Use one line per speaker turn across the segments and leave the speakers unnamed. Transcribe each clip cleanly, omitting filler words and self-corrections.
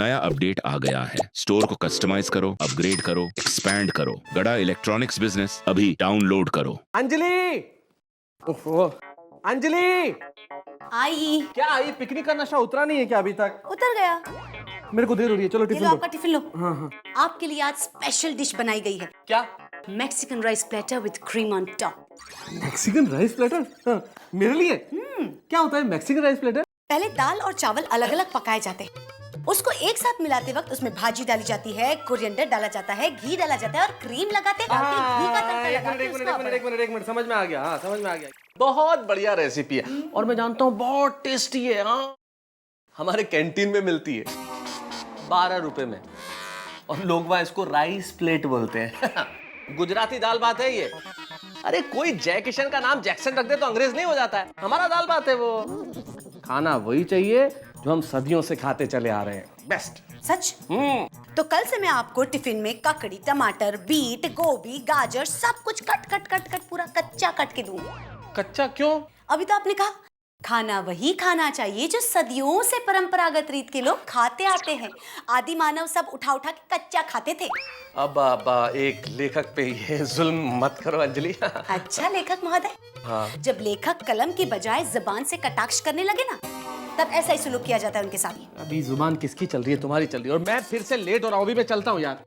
नया अपडेट आ गया है। स्टोर को कस्टमाइज करो, अपग्रेड करो, एक्सपैंड करो। गड़ा इलेक्ट्रॉनिक्स बिजनेस अभी डाउनलोड करो।
अंजलि, ओहो, अंजलि,
आई।
क्या आई? पिकनिक का नशा उतरा नहीं है क्या अभी तक?
उतर गया।
मेरे को देर हो रही है, चलो
ये
टिफिन
लो
दो।
आपका टिफिन लो।
हाँ हाँ।
आपके लिए आज स्पेशल डिश बनाई गई है।
क्या?
Mexican rice platter with cream on top.
Mexican rice platter? हाँ, मेरे लिए? क्या होता है मैक्सिकन राइस प्लेटर?
पहले दाल और चावल अलग अलग पकाए जाते हैं। उसको एक साथ मिलाते वक्त उसमें भाजी डाली जाती है, कोरिएंडर डाला जाता है, घी डाला जाता है और क्रीम लगाते घी का तड़का लगाते
एक मिनट, समझ में आ गया। हाँ, समझ में आ गया। बहुत बढ़िया रेसिपी है और मैं जानता हूँ बहुत टेस्टी है। हाँ, हमारे कैंटीन में मिलती है 12 रुपए में और लोग वहाँ इसको राइस प्लेट बोलते हैं। गुजराती दाल बात है ये। अरे कोई जय किशन का नाम जैक्सन रख दे तो अंग्रेज नहीं हो जाता है। हमारा दाल बात है वो। खाना वही चाहिए जो हम सदियों से खाते चले आ रहे हैं। बेस्ट।
सच? तो कल से मैं आपको टिफिन में ककड़ी, टमाटर, बीट, गोभी, गाजर सब कुछ कट कट कट कट पूरा कच्चा कट के दूंगी।
कच्चा क्यों?
अभी तो आपने कहा खाना वही खाना चाहिए जो सदियों से परंपरागत रीत के लोग खाते आते हैं। आदि मानव सब उठा उठा के कच्चा खाते थे।
अब एक लेखक पे ये जुल्म मत करो अंजलि।
अच्छा लेखक महोदय,
हाँ।
जब लेखक कलम की बजाय जुबान से कटाक्ष करने लगे ना, तब ऐसा ही सुलूक किया जाता है उनके साथ।
अभी जुबान किसकी चल रही है? तुम्हारी चल रही है और मैं फिर से लेट हो रहा हूँ। अभी मैं चलता हूँ यार।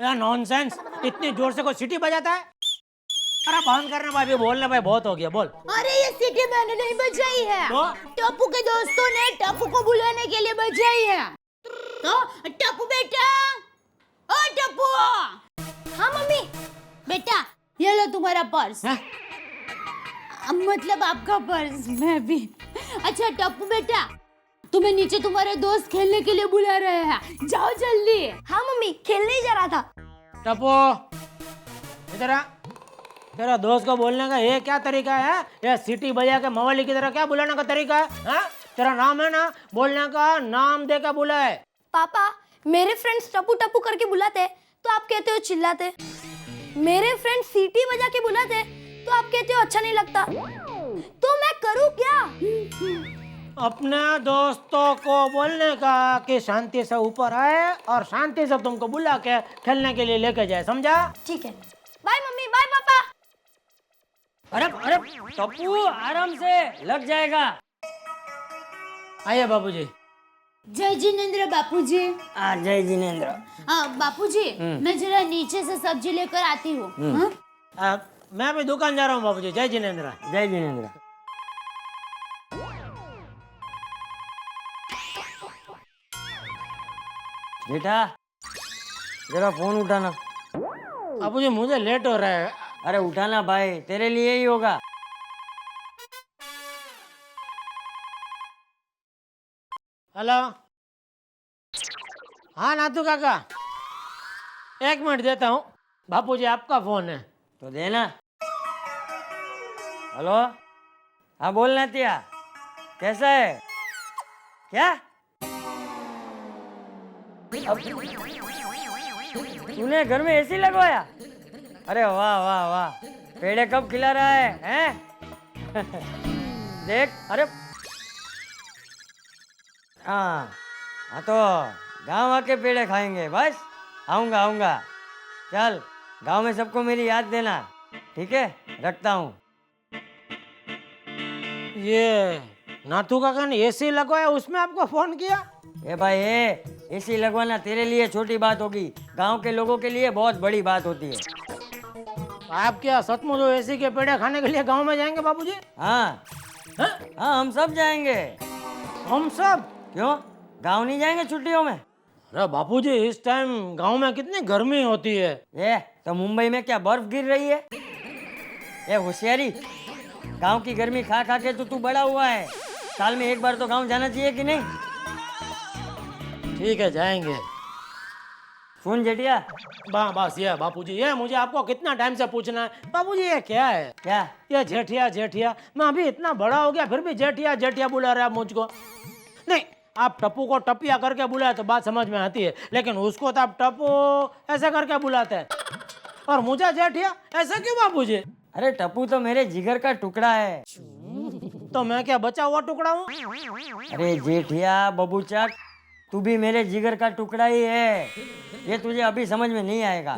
यार नॉनसेंस, इतनी जोर से कोई सीटी बजाता है? अरे बंद करना भाई, बोलना भाई बहुत हो गया, बोल।
अरे ये सीटी मैंने नहीं बजाई है,
तो?
टप्पू के दोस्तों ने टप्पू को बुलाने के लिए बजाई है। तो टप्पू बेटा, ओ टप्पू। हाँ मम्मी। बेटा ये लो तुम्हारा पर्स। मतलब आपका पर्स। मैं भी। अच्छा टप्पू बेटा, तुम्हें नीचे तुम्हारे दोस्त खेलने के लिए बुला रहे हैं, जाओ जल्दी। हाँ मम्मी, खेलने ही जा रहा था।
टप्पू इधर आ। तेरा दोस्त को बोलने का ये क्या तरीका है? ये सीटी बजा के मवाली की तरह क्या बुलाने का तरीका है? हाँ? तेरा नाम है ना, बोलने का नाम दे के बुलाए।
पापा मेरे फ्रेंड्स टप्पू टप्पू करके बुलाते तो आप कहते हो चिल्लाते। मेरे फ्रेंड सीटी बजा के बुलाते तो आप कहते हो अच्छा नहीं लगता। तो मैं करूं क्या?
अपने दोस्तों को बोलने का कि शांति से ऊपर आए और शांति से तुमको बुला के खेलने के लिए लेके जाए, समझा?
ठीक है। बाय मम्मी, बाय पापा।
अरे अरे टप्पू आराम से, लग जाएगा। आइए बाबूजी।
जय जिनेंद्र बापूजी।
जय जिनेंद्र।
बापूजी मैं जरा नीचे से सब्जी लेकर आती हूँ।
मैं भी दुकान जा रहा हूँ बाबूजी। जय जिनेंद्र। जय जिनेंद्र।
बेटा जरा फोन उठाना।
बाबूजी मुझे लेट हो रहा है।
अरे उठाना भाई, तेरे लिए ही होगा।
हेलो, हाँ नाथू काका, 1 मिनट देता हूँ। बापूजी आपका फोन है।
तो देना। हेलो, हाँ बोल नातिया, कैसा है? क्या तूने घर में एसी लगवाया? अरे वाह वाह वाह, पेड़े कब खिला रहा है, हैं? देख, अरे हाँ हाँ, तो गांव आके पेड़े खाएंगे बस। आऊंगा आऊंगा। चल गांव में सबको मेरी याद देना, ठीक है? रखता हूँ।
ये नाथू काका ने एसी लगवाया, उसमें आपको फोन किया?
ए भाई एसी लगवाना तेरे लिए छोटी बात होगी, गांव के लोगों के लिए बहुत बड़ी बात होती है।
आप क्या सचमुच एसी के पेड़े खाने के लिए गांव में जाएंगे बाबूजी?
हाँ हाँ, हम सब जाएंगे।
हम सब?
क्यों, गांव नहीं जाएंगे छुट्टियों में?
अरे बापूजी, इस टाइम गांव में कितनी गर्मी होती है।
ये तो मुंबई में क्या बर्फ गिर रही है? ये होशियारी, गांव की गर्मी खा खा के तो तू बड़ा हुआ है। साल में एक बार तो गांव जाना चाहिए कि नहीं?
ठीक है, जाएंगे।
सुन जेठिया।
बस ये बापूजी, ये मुझे आपको कितना टाइम से पूछना है बापूजी, ये क्या है?
क्या?
ये जेठिया जेठिया, मैं अभी इतना बड़ा हो गया फिर भी जेठिया जेठिया बुला रहे आप मुझको। नहीं, आप टप्पू को टपिया करके बुलाए तो बात समझ में आती है, लेकिन उसको तो आप टप्पू ऐसे करके बुलाते हैं, और मुझे जेठिया ऐसा क्यों बापूजी?
अरे टप्पू तो मेरे जिगर का टुकड़ा है।
तो मैं क्या बचा हुआ टुकड़ा हूँ?
अरे जेठिया बबूचक, तू भी मेरे जिगर का टुकड़ा ही है। ये तुझे अभी समझ में नहीं आएगा,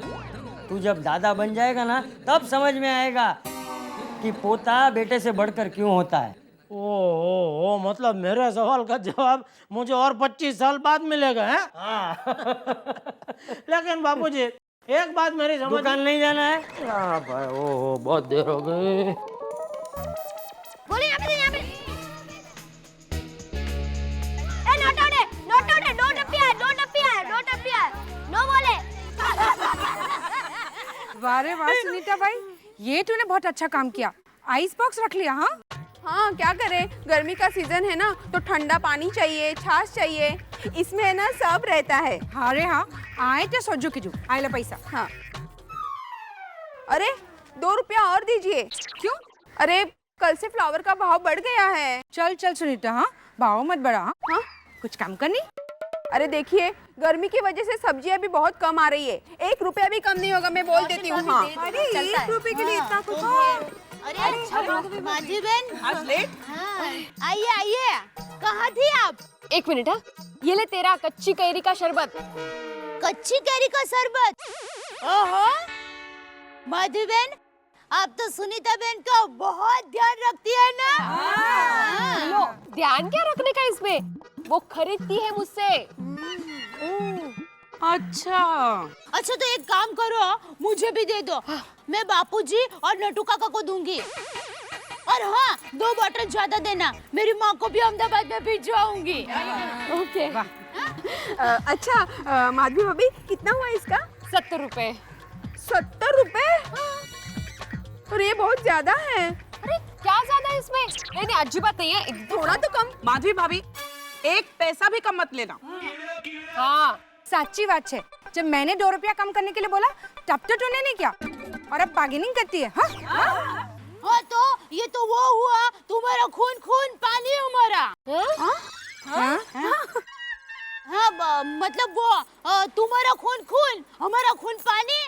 तू जब दादा बन जाएगा ना तब समझ में आएगा कि पोता बेटे से बढ़कर क्यों होता है।
ओ, मतलब मेरे सवाल का जवाब मुझे और 25 साल बाद मिलेगा, है?
हाँ।
लेकिन बापूजी एक बात मेरी समझ।
दुकान नहीं जाना है?
हाँ भाई, ओ बहुत देर हो गई।
बोले यहाँ पे, यहाँ पे। ए नोट आउट है, नोट आउट है, दो डब्बियाँ है, दो डब्बियाँ है, दो डब्बियाँ है, नो बोले।
वाह रे वाह सुनीता भाई, ये तूने बहुत अच्छा काम किया। आइस बॉक्स रख लिया? हाँ
हाँ, क्या करें, गर्मी का सीजन है ना, तो ठंडा पानी चाहिए, छाछ चाहिए, इसमें है ना सब रहता है।
हाँ रे हाँ, आए तो सोचो कीजू, आए ला पैसा।
हाँ, अरे 2 रुपया और दीजिए।
क्यों?
अरे कल से फ्लावर का भाव बढ़ गया है।
चल चल सुनीता, हाँ भाव मत बढ़ा।
हाँ,
कुछ काम करनी?
अरे देखिए, गर्मी की वजह से सब्जियां भी बहुत कम आ रही है, 1 रुपया भी कम नहीं होगा, मैं बोल देती हूँ। हाँ,
अरे 1 रुपए के लिए इतना कुछ?
अरे अच्छा माजी बहन,
आज लेट।
हाँ, आइए आइए, कहाँ थी आप?
1 मिनट। हाँ, ये ले तेरा कच्ची कैरी का शरबत।
कच्ची कैरी का शरबत? ओहो, माधवी बहन, आप तो सुनीता बहन का बहुत ध्यान रखती है ना? हाँ।
लो, ध्यान क्या रखने का इसमें, वो खरीदती है मुझसे।
अच्छा तो एक काम करो, मुझे भी दे दो, मैं बापूजी और नटू काका को दूंगी। और हाँ, 2 बॉटल ज्यादा देना, मेरी माँ को भी अहमदाबाद में भिजवाऊंगी।
ओके।
अच्छा माधवी भाभी, कितना हुआ इसका?
70 रुपए।
70 रुपए? और ये बहुत ज्यादा है।
अरे क्या ज्यादा है इसमें? नहीं अच्छी बात नहीं है, एकदम
थोड़ा तो कम।
माधवी भाभी, 1 पैसा भी कम मत लेना।
हाँ,
सच्ची बात है, जब मैंने 2 रुपया कम करने के लिए बोला तब तो तूने नहीं किया, और अब बार्गेनिंग करती है।
हाँ तो ये तो वो हुआ, तुम्हारा खून खून पानी हमारा। हाँ, मतलब वो तुम्हारा खून खून हमारा खून पानी।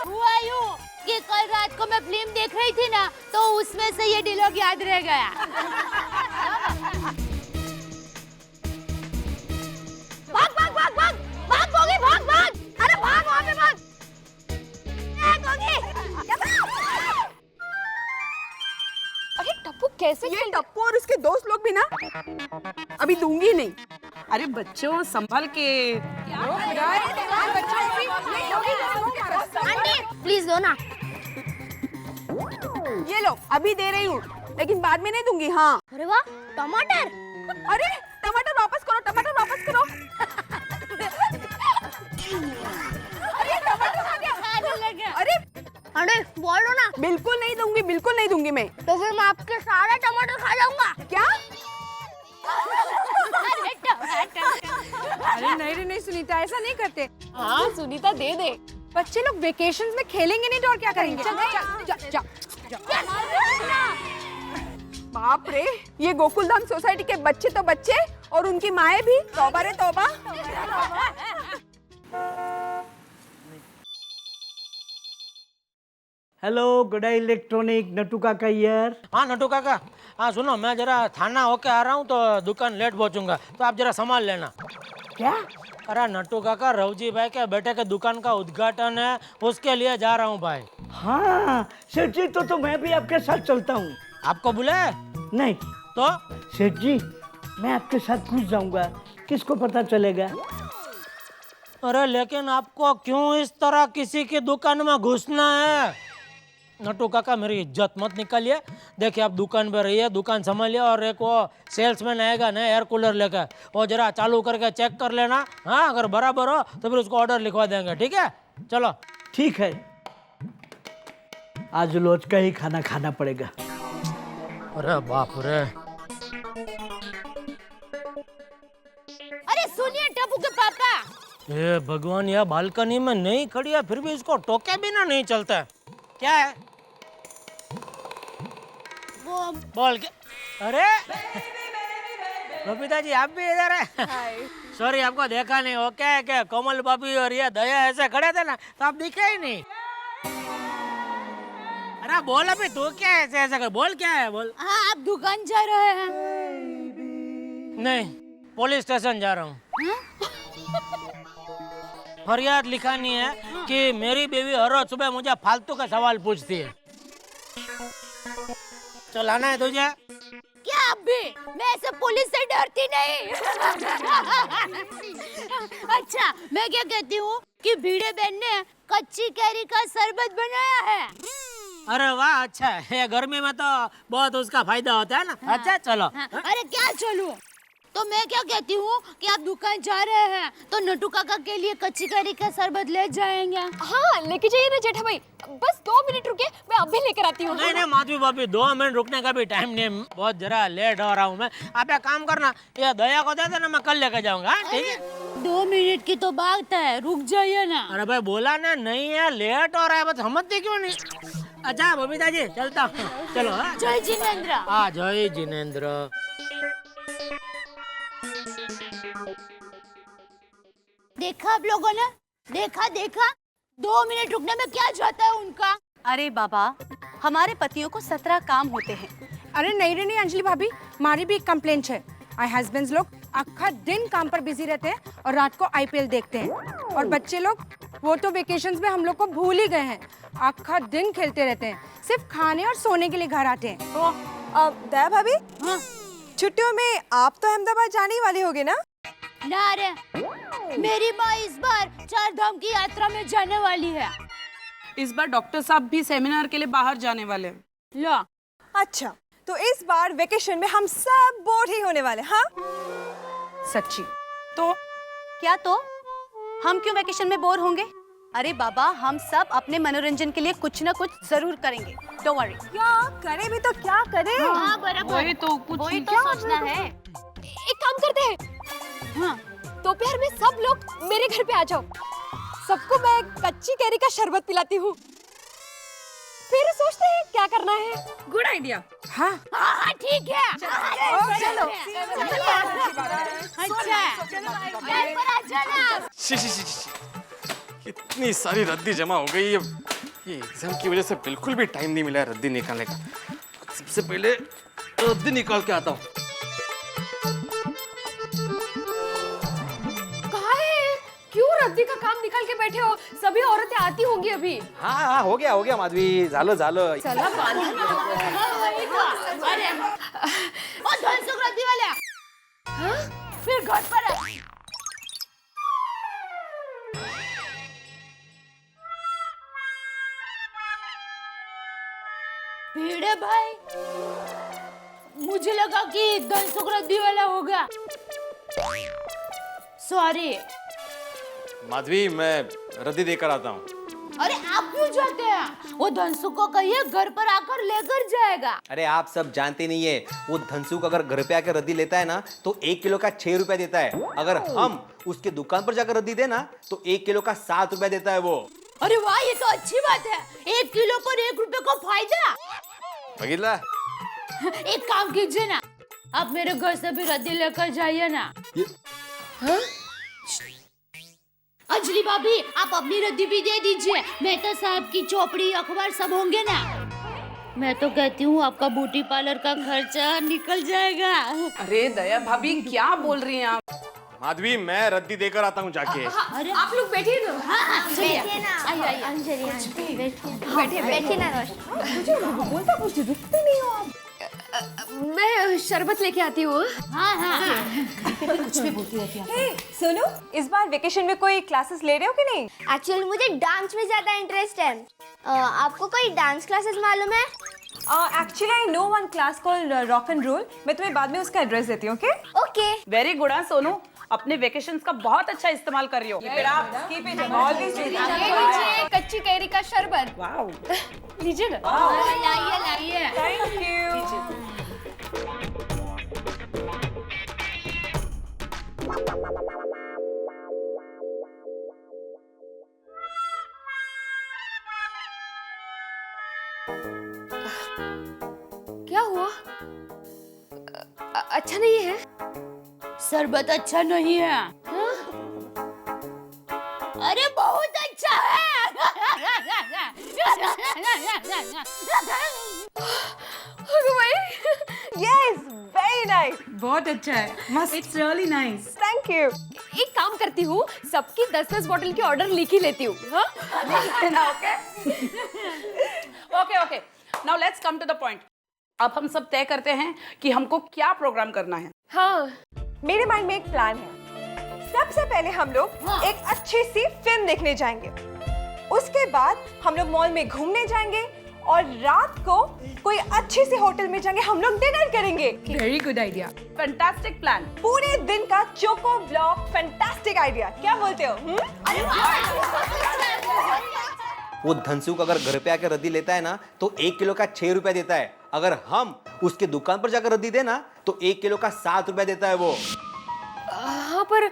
हुआ यूं कि कल रात को मैं फिल्म देख रही थी ना, तो उसमें से ये डायलॉग याद रह गया। भाग भाग भाग भाग भाग गोगी, भाग भाग, अरे भाग वहाँ पे भाग। गोगी,
अरे टप्पू कैसे
ये टप्पू और उसके दोस्त लोग भी ना, अभी दूंगी नहीं।
अरे बच्चों संभल के।
आंटी प्लीज दो ना।
ये लो, अभी दे रही हूँ, लेकिन बाद में नहीं दूंगी। हाँ।
अरे वाह, टमाटर।
अरे टमाटर वापस करो, टमाटर वापस करो। अरे टमाटर खा गया।
अरे बोलो ना।
बिल्कुल नहीं दूंगी, बिल्कुल नहीं दूंगी मैं।
तो फिर मैं आपके सारा टमाटर खा जाऊंगा।
क्या?
अरे नहीं रे नहीं सुनीता, ऐसा नहीं करते।
हाँ सुनीता दे दे।
बच्चे लोग वेकेशंस में खेलेंगे नहीं तो और क्या करेंगे? चल।
बाप रे, ये गोकुलधाम सोसाइटी के बच्चे तो बच्चे और उनकी माएं भी। तौबा रे तौबा।
हेलो गड़ा इलेक्ट्रॉनिक, नटू काका हियर।
हाँ नटू काका, हाँ सुनो, मैं जरा थाना होके आ रहा हूँ तो दुकान लेट पहुँचूंगा, तो आप जरा संभाल लेना।
क्या?
अरे नटू काका, रवजी भाई के बेटे के दुकान का उद्घाटन है, उसके लिए जा रहा हूँ भाई।
हाँ सेठ जी, तो मैं भी आपके साथ चलता हूँ।
आपको बुलाए?
नहीं
तो
सेठ जी, मैं आपके साथ घुस जाऊंगा, किसको पता चलेगा?
अरे लेकिन आपको क्यों इस तरह किसी की दुकान में घुसना है? नटू काका, मेरी इज्जत मत निकालिए। देखिए आप दुकान पे रहिए, दुकान संभालिए, और एक वो सेल्समैन आएगा ना एयर कूलर लेकर, वो जरा चालू करके चेक कर लेना। हाँ अगर बराबर हो तो फिर उसको ऑर्डर लिखवा देंगे, ठीक है? चलो
ठीक है, आज लोच का ही खाना खाना पड़ेगा।
अरे बाप रे,
अरे सुनिए टप्पू के पापा।
ये भगवान, यह बालकनी में नहीं खड़ी है फिर भी इसको टोके बिना नहीं चलता है। क्या है
वो
बोल के? अरे बबीता जी, आप भी इधर है? सॉरी, आपको देखा नहीं। वो क्या है कि कोमल भाभी और ये दया ऐसे खड़े थे ना, तो आप दिखे ही नहीं। अरे बोल अभी, तू क्या ऐसे ऐसे कर, बोल क्या है बोल।
हाँ आप दुकान जा रहे हैं?
नहीं, पुलिस स्टेशन जा रहा हूँ। फरियाद लिखानी है कि मेरी बीवी हर रोज सुबह मुझे फालतू का सवाल पूछती है। चल आना है तुझे?
क्या आप भी? मैं ऐसे पुलिस से डरती नहीं। अच्छा, मैं क्या कहती हूँ कि भीड़े बहन ने कच्ची कैरी का शरबत बनाया है।
अरे वाह, अच्छा है। ये गर्मी में तो बहुत उसका फायदा होता है ना।
हाँ,
अच्छा चलो।
हाँ, अरे क्या चलूं? तो मैं क्या कहती हूँ कि आप दुकान जा रहे हैं तो नटू काका के लिए कच्ची कैरी का शरबत ले जाएंगे।
हाँ लेके जाइए ना जेठा भाई, बस 2 मिनट रुके, मैं अभी लेकर आती हूँ।
नहीं नहीं माधवी भाभी, 2 मिनट रुकने का भी टाइम नहीं, बहुत जरा लेट हो रहा हूँ मैं। आप एक काम करना, ये दया को दे देना, मैं कल लेकर जाऊंगा। ठीक है?
2 मिनट की तो बात है, रुक जाइए ना।
अरे भाई बोला ना, नहीं है, लेट हो रहा है, बस समझते क्यों नहीं? अच्छा बबीता जी, चलता हूँ। चलो। हाँ
जय जिनेंद्र।
हाँ जय जिनेंद्र।
देखा आप लोगों ने? देखा 2 मिनट रुकने में क्या जाता है उनका।
अरे बाबा, हमारे पतियों को 17 काम होते हैं।
अरे नहीं रे नहीं अंजलि भाभी, हमारी भी एक कंप्लेंट है। आई हस्बैंड्स लोग आखा दिन काम पर बिजी रहते हैं और रात को IPL देखते हैं, और बच्चे लोग वो तो वेकेशंस में हम लोग को भूल ही गए हैं, आखा दिन खेलते रहते हैं, सिर्फ खाने और सोने के लिए घर आते हैं।
तो दया भाभी, छुट्टियों में आप तो अहमदाबाद जाने ही वाली होगी ना?
ना रे, मेरी माँ इस बार 4 धाम की यात्रा में जाने वाली है।
इस बार डॉक्टर साहब भी सेमिनार के लिए बाहर जाने वाले हैं।
लो।
अच्छा, तो इस बार वेकेशन में हम सब बोर ही होने वाले। हाँ
सच्ची?
तो
क्या तो? हम क्यों वैकेशन में बोर होंगे? अरे बाबा, हम सब अपने मनोरंजन के लिए कुछ ना कुछ जरूर करेंगे। Don't worry.
क्या करें भी तो क्या करें?
हाँ बराबर,
वही तो कुछ
वही तो सोचना है।
एक काम करते हैं, हाँ दोपहर में सब लोग मेरे घर पे आ जाओ, सबको मैं कच्ची कैरी का शरबत पिलाती हूँ, फिर सोचते हैं क्या करना है।
Good idea.
हाँ
हाँ ठीक है।
चलो
अच्छा, घर पर आ जाना।
इतनी सारी रद्दी जमा हो गई है, ये एग्जाम की वजह से बिल्कुल भी टाइम नहीं मिला है रद्दी निकालने का। सबसे पहले रद्दी निकाल के आता हूँ।
कहाँ है? क्यों रद्दी का काम निकाल के बैठे हो? सभी औरतें आती होंगी अभी।
हाँ हो गया माधवी, झालं
चला बांधा ना।
अरे ओ धनसुख रद्दी वाले, फिर घर पर आ। भीड़े भाई, मुझे लगा कि धनसुख रद्दी वाला होगा। सॉरी।
माधवी, मैं रद्दी देकर आता हूँ।
अरे आप क्यों जाते हैं? वो धनसुख को कहिए घर पर आकर लेकर जाएगा।
अरे आप सब जानते नहीं है, वो धनसुख अगर घर पे आकर रद्दी लेता है ना तो 1 किलो का 6 रुपया देता है। अगर हम उसके दुकान पर जाकर रद्दी देना तो 1 किलो का 7 रुपया देता है वो।
अरे वाह, ये तो अच्छी बात है। 1 किलो पर 1 रुपए का फायदा।
बघितला?
एक काम कीजिए ना, आप मेरे घर से भी रद्दी लेकर जाइए ना। हाँ? अंजलि अंजलि भाभी आप अपनी रद्दी भी दे दीजिए। मेहता साहब की चौपड़ी अखबार सब होंगे ना। मैं तो कहती हूँ आपका ब्यूटी पार्लर का खर्चा निकल जाएगा।
अरे दया भाभी क्या बोल रही हैं आप?
माधवी मैं रद्दी देकर आता हूँ जाके।
अरे आप लोग बैठिए ना।
बैठिए ना
आइए
अंजलि
बैठिए ना रोशन। बोलता कुछ रुकते नहीं हो आप। मैं शरबत लेके आती हूँ।
हाँ
कुछ भी बोलती रहती है।
सुनो, इस बार वेकेशन में कोई क्लासेस ले रहे हो कि नहीं?
एक्चुअली मुझे डांस में ज्यादा इंटरेस्ट है। आपको कोई डांस क्लासेस मालूम है?
Actually I know one class called rock and roll. मैं तुम्हें बाद में उसका एड्रेस देती हूँ।
ओके।
Very good. सोनू अपने वेकेशंस का बहुत अच्छा इस्तेमाल कर रही हो।
कच्ची कैरी का शरबत।
वाओ।
लीजिए ना।
लाइए लाइए।
Thank you. क्या हुआ? अच्छा नहीं है?
शरबत अच्छा नहीं है। अरे बहुत अच्छा है।
Yes, very nice.
बहुत अच्छा है। मस्त। It's really nice.
Thank you. एक काम करती हूँ, सबकी 10-10 बॉटल की ऑर्डर लिख ही लेती हूँ।
Okay. Now let's come to the point. अब हम सब तय करते हैं कि हमको क्या प्रोग्राम करना है।
हाँ, मेरे माइंड में एक प्लान है। सबसे पहले हम लोग एक अच्छी सी फिल्म देखने जाएंगे। उसके बाद हम लोग मॉल में घूमने जाएंगे और रात को कोई अच्छी सी होटल में जाएंगे। हम लोग डिनर करेंगे।
Very good idea. Fantastic plan.
पूरे दिन का चोको ब्लॉक। Fantastic idea. क्या बोलते हो?
वो धनसुख अगर घर पे आकर रद्दी लेता है ना तो 1 किलो का 6 रुपया देता है। अगर हम उसके दुकान पर जाकर रद्दी देना तो 1 किलो का 7 रुपया देता है वो।
हाँ, पर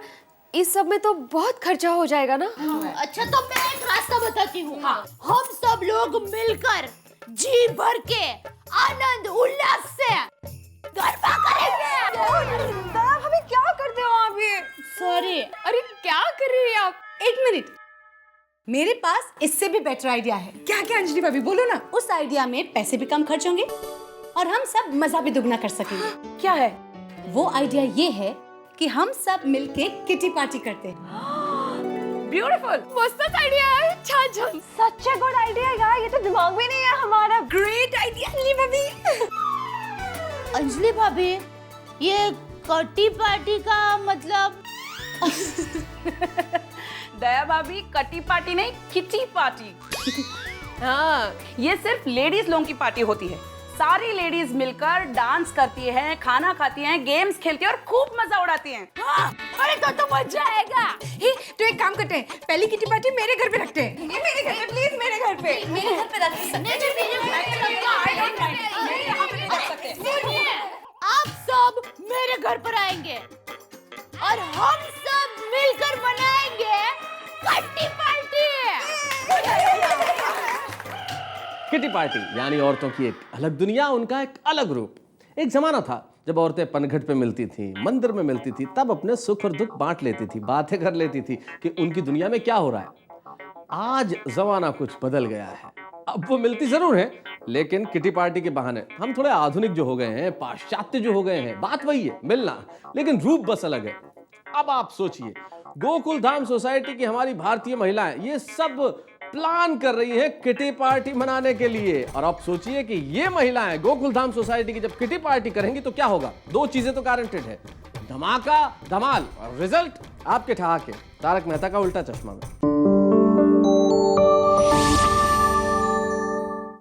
इस सब में तो बहुत खर्चा हो जाएगा ना।
अच्छा तो मैं एक रास्ता बताती हूँ। हम सब लोग मिलकर जी भर के आनंद उल्लास से गरबा करेंगे।
हमें क्या करते हो आप ये?
सॉरी।
अरे क्या कर रही है आप?
एक मिनट, मेरे पास इससे भी बेटर आइडिया है।
क्या क्या अंजलि भाभी बोलो ना।
उस आइडिया में पैसे भी कम खर्च होंगे और हम सब मजा भी दुगना कर सकेंगे।
क्या है
वो आइडिया? ये है कि हम सब मिलके किटी पार्टी करते हैं।
ब्यूटीफुल।
मस्त आइडिया है। छान। सच है, गुड आइडिया यार। ये तो दिमाग में नहीं है हमारा। ग्रेट आइडिया अंजलि भाभी।
अंजलि भाभी, ये किटी पार्टी का मतलब?
दया भाभी, कटी पार्टी नहीं, किटी पार्टी। हाँ, ये सिर्फ लेडीज लोगों की पार्टी होती है। सारी लेडीज मिलकर डांस करती हैं, खाना खाती हैं, गेम्स खेलती हैं और खूब मजा उड़ाती हैं।
अरे तो मजा आएगा।
तो एक काम करते हैं, पहली किटी पार्टी मेरे घर पे रखते हैं।
मेरे घर पे प्लीज, मेरे घर पे।
मेरे घर पे रख सकते हैं।
आप सब मेरे घर पर आएंगे और हम सब मिलकर मनाएंगे किटी पार्टी।
किटी पार्टी यानी औरतों की एक अलग दुनिया, उनका एक अलग रूप। एक जमाना था जब औरतें पनघट पे मिलती थी, मंदिर में मिलती थी, तब अपने सुख और दुख बांट लेती थी, बातें कर लेती थी कि उनकी दुनिया में क्या हो रहा है। आज जमाना कुछ बदल गया है। अब वो मिलती जरूर है, लेकिन किटी पार्टी के बहाने हम थोड़े आधुनिक जो हो गए हैं, पाश्चात्य जो हो गए हैं। बात वही है, मिलना, लेकिन रूप बस अलग है। अब आप सोचिए, गोकुल धाम सोसाइटी की हमारी भारतीय महिलाएं ये सब प्लान कर रही हैं किटी पार्टी मनाने के लिए। और आप सोचिए कि ये महिलाएं गोकुल धाम सोसाइटी की जब किटी पार्टी करेंगी तो क्या होगा। 2 चीजें तो गारंटेड है, धमाका धमाल और रिजल्ट आपके ठहाके। तारक मेहता का उल्टा चश्मा में।